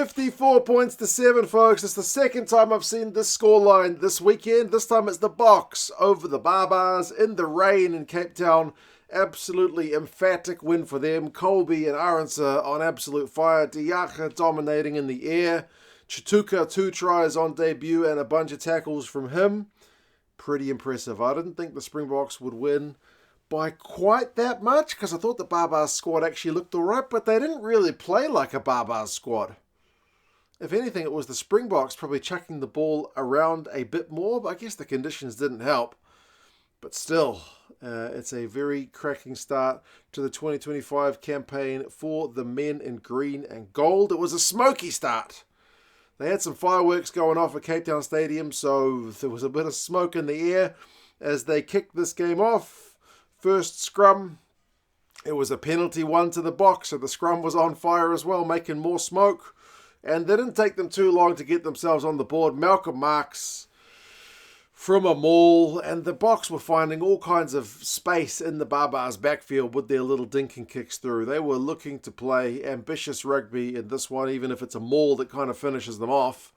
54 points to 7, folks. It's the second time I've seen this scoreline this weekend. This time it's the Boks over the Barbars in the rain in Cape Town. Absolutely emphatic win for them. Colby and Arendse on absolute fire. Diacha dominating in the air. Chituka, 2 tries on debut and a bunch of tackles from him. Pretty impressive. I didn't think the Springboks would win by quite that much, because I thought the Barbars squad actually looked alright, but they didn't really play like a Barbars squad. If anything, it was the Springboks probably chucking the ball around a bit more, but I guess the conditions didn't help. But still, it's a very cracking start to the 2025 campaign for the men in green and gold. It was a smoky start. They had some fireworks going off at Cape Town Stadium, so there was a bit of smoke in the air as they kicked this game off. First scrum, it was a penalty one to the Boks, so the scrum was on fire as well, making more smoke. And they didn't take them too long to get themselves on the board. Malcolm Marks from a maul, and the Boks were finding all kinds of space in the Barbars backfield with their little dinking kicks through. They were looking to play ambitious rugby in this one, even if it's a maul that kind of finishes them off,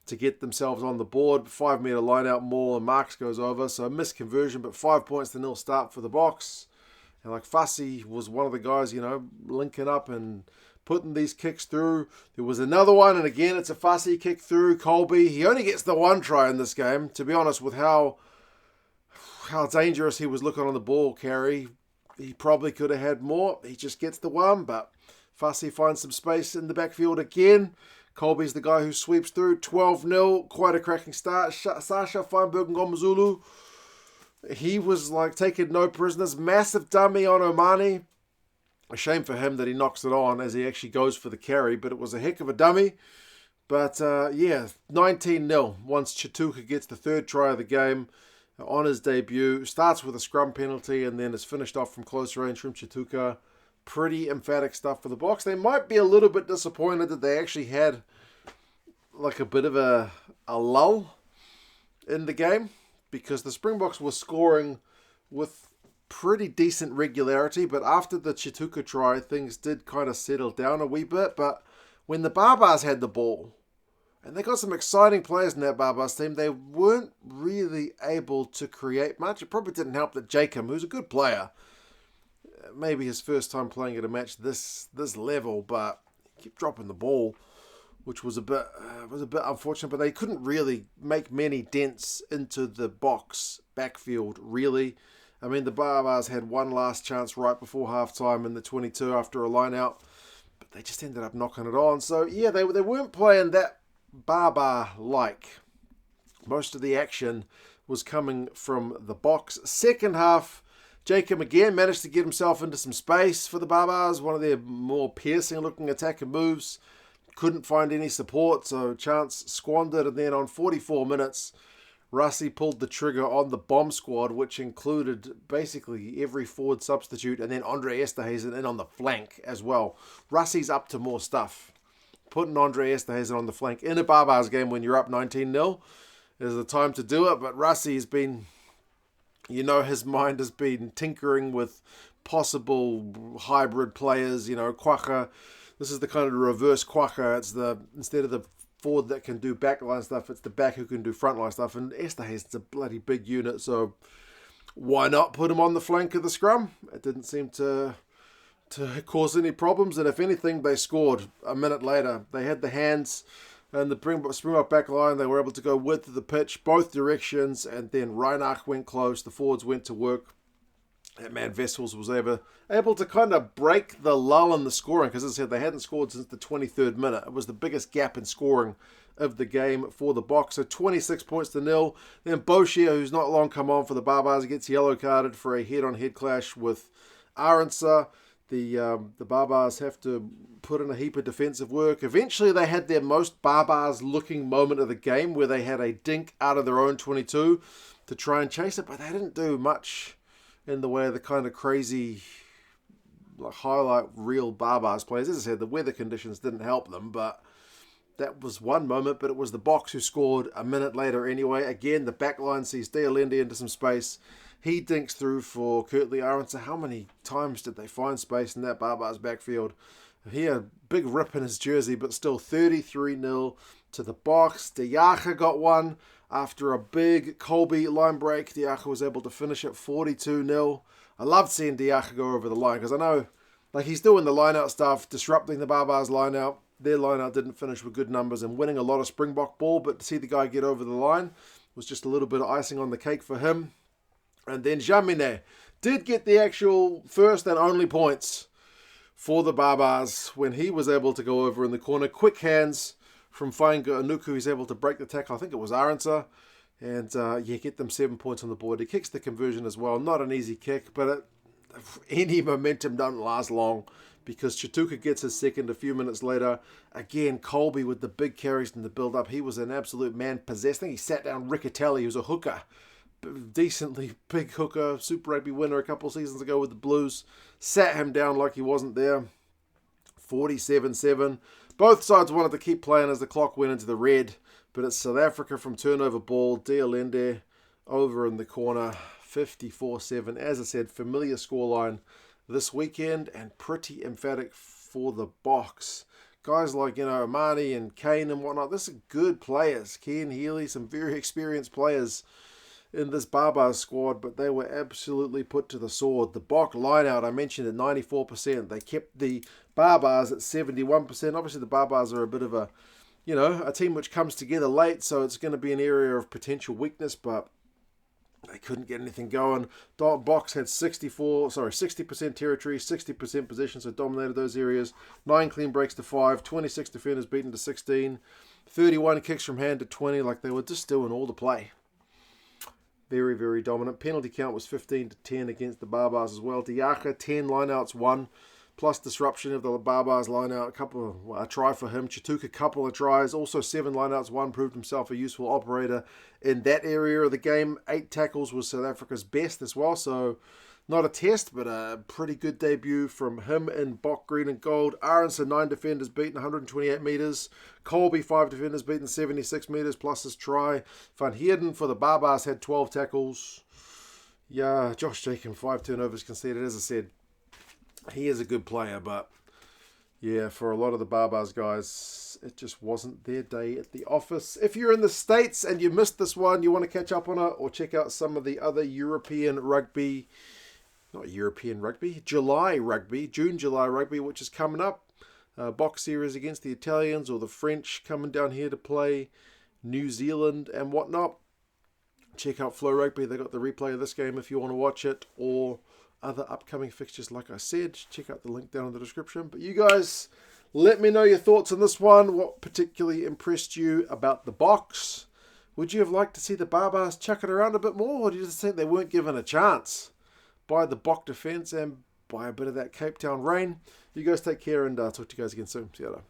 to get themselves on the board. 5 metre line out maul and Marks goes over, so a missed conversion, but 5 points to 0 start for the Boks. And like Fussy was one of the guys, linking up and putting these kicks through. There was another one, and again it's a Fussy kick through. Colby, he only gets the 1 try in this game. To be honest, with how dangerous he was looking on the ball carry, he probably could have had more. He just gets the 1, but Fussy finds some space in the backfield again. Colby's the guy who sweeps through. 12-0, quite a cracking start. Sasha Feinberg Ngomazulu, he was like taking no prisoners. Massive dummy on Omani. A shame for him that he knocks it on as he actually goes for the carry, but it was a heck of a dummy. But 19-0 once Chituka gets the 3rd try of the game on his debut. Starts with a scrum penalty and then is finished off from close range from Chituka. Pretty emphatic stuff for the Boks. They might be a little bit disappointed that they actually had like a bit of a lull in the game, because the Springboks were scoring with pretty decent regularity, but after the Chituka try, things did kind of settle down a wee bit. But when the Barbars had the ball, and they got some exciting players in that Barbars team, they weren't really able to create much. It probably didn't help that Jacob, who's a good player, maybe his first time playing at a match this level, but he kept dropping the ball, which was a bit unfortunate. But they couldn't really make many dents into the Boks backfield, really. I mean, the Barbars had one last chance right before halftime in the 22 after a line out, but they just ended up knocking it on. So yeah, they weren't playing that Barbar-like. Most of the action was coming from the Boks. Second half, Jacob again managed to get himself into some space for the Barbars. One of their more piercing-looking attacking moves. Couldn't find any support, so chance squandered. And then on 44 minutes, Rassie pulled the trigger on the bomb squad, which included basically every forward substitute, and then Andre Esterhuizen in on the flank as well. Rassie's up to more stuff. Putting Andre Esterhuizen on the flank in a Barbars game when you're up 19-0 is the time to do it, but Rassie has been... his mind has been tinkering with possible hybrid players, Kwagga. This is the kind of reverse Kwagga. It's instead of the forward that can do backline stuff, it's the back who can do frontline stuff. And Esterhuizen's a bloody big unit, so why not put him on the flank of the scrum? It didn't seem to cause any problems, and if anything, they scored a minute later. They had the hands and the Springbok back line. They were able to go width of the pitch, both directions, and then Reinach went close. The forwards went to work. That man Vessels was able to kind of break the lull in the scoring, because as I said, they hadn't scored since the 23rd minute. It was the biggest gap in scoring of the game for the Boks. So 26 points to 0. Then Boshier, who's not long come on for the Barbars, gets yellow carded for a head-on-head clash with Arendse. The Barbars have to put in a heap of defensive work. Eventually, they had their most Barbars-looking moment of the game, where they had a dink out of their own 22 to try and chase it, but they didn't do much in the way of the kind of crazy highlight reel Barbars players. As I said, the weather conditions didn't help them, but that was one moment. But it was the Boks who scored a minute later anyway. Again, the back line sees Dealende into some space. He dinks through for Kurtley Arendse. How many times did they find space in that Barbars backfield? He had a big rip in his jersey, but still 33-0 to the Boks. Diacha got one after a big Colby line break. Diacha was able to finish at 42-0. I loved seeing Diacha go over the line because I know he's doing the line-out stuff, disrupting the Barbars line-out. Their line-out didn't finish with good numbers and winning a lot of Springbok ball, but to see the guy get over the line was just a little bit of icing on the cake for him. And then Jamine did get the actual first and only points for the Barbars when he was able to go over in the corner. Quick hands from Fainga Anuku. He's able to break the tackle. I think it was Aransa. And get them 7 points on the board. He kicks the conversion as well. Not an easy kick, but any momentum doesn't last long because Chituka gets his second a few minutes later. Again, Colby with the big carries in the build-up. He was an absolute man-possessed. I think he sat down Riccatelli, who's a hooker. Decently big hooker, Super Rugby winner a couple seasons ago with the Blues. Sat him down like he wasn't there. 47-7. Both sides wanted to keep playing as the clock went into the red, but it's South Africa from turnover ball. Dialende over in the corner. 54-7. As I said, familiar scoreline this weekend and pretty emphatic for the Boks. Guys like, Amani and Kane and whatnot, this are good players. Ken Healy, some very experienced players in this Barbars squad, but they were absolutely put to the sword. The Bok line-out, I mentioned at 94%. They kept the Barbars at 71%. Obviously, the Barbars are a bit of a team which comes together late, so it's going to be an area of potential weakness, but they couldn't get anything going. Boks had 60% territory, 60% possession, so dominated those areas. 9 clean breaks to 5, 26 defenders beaten to 16, 31 kicks from hand to 20, like they were just doing all the play. Very, very dominant. Penalty count was 15-10 against the Barbars as well. Diacha, 10 lineouts, 1, plus disruption of the Barbars lineout. A try for him. Chituka, couple of tries. Also 7 lineouts, 1, proved himself a useful operator in that area of the game. 8 tackles was South Africa's best as well, so not a test, but a pretty good debut from him in Bok, green and gold. Aronson, 9 defenders beaten, 128 metres. Colby, 5 defenders beaten, 76 metres, plus his try. Van Heerden for the Barbars had 12 tackles. Yeah, Josh Jacob, 5 turnovers conceded. As I said, he is a good player, but yeah, for a lot of the Barbars guys, it just wasn't their day at the office. If you're in the States and you missed this one, you want to catch up on it or check out some of the other European rugby, not European rugby, June-July rugby, which is coming up. Box series against the Italians or the French coming down here to play New Zealand and whatnot. Check out Flow Rugby. They got the replay of this game if you want to watch it, or other upcoming fixtures, like I said. Check out the link down in the description. But you guys, let me know your thoughts on this one. What particularly impressed you about the Boks? Would you have liked to see the Barbars chuck it around a bit more, or do you just think they weren't given a chance by the Bok defence and by a bit of that Cape Town rain? You guys take care, and talk to you guys again soon. See you later.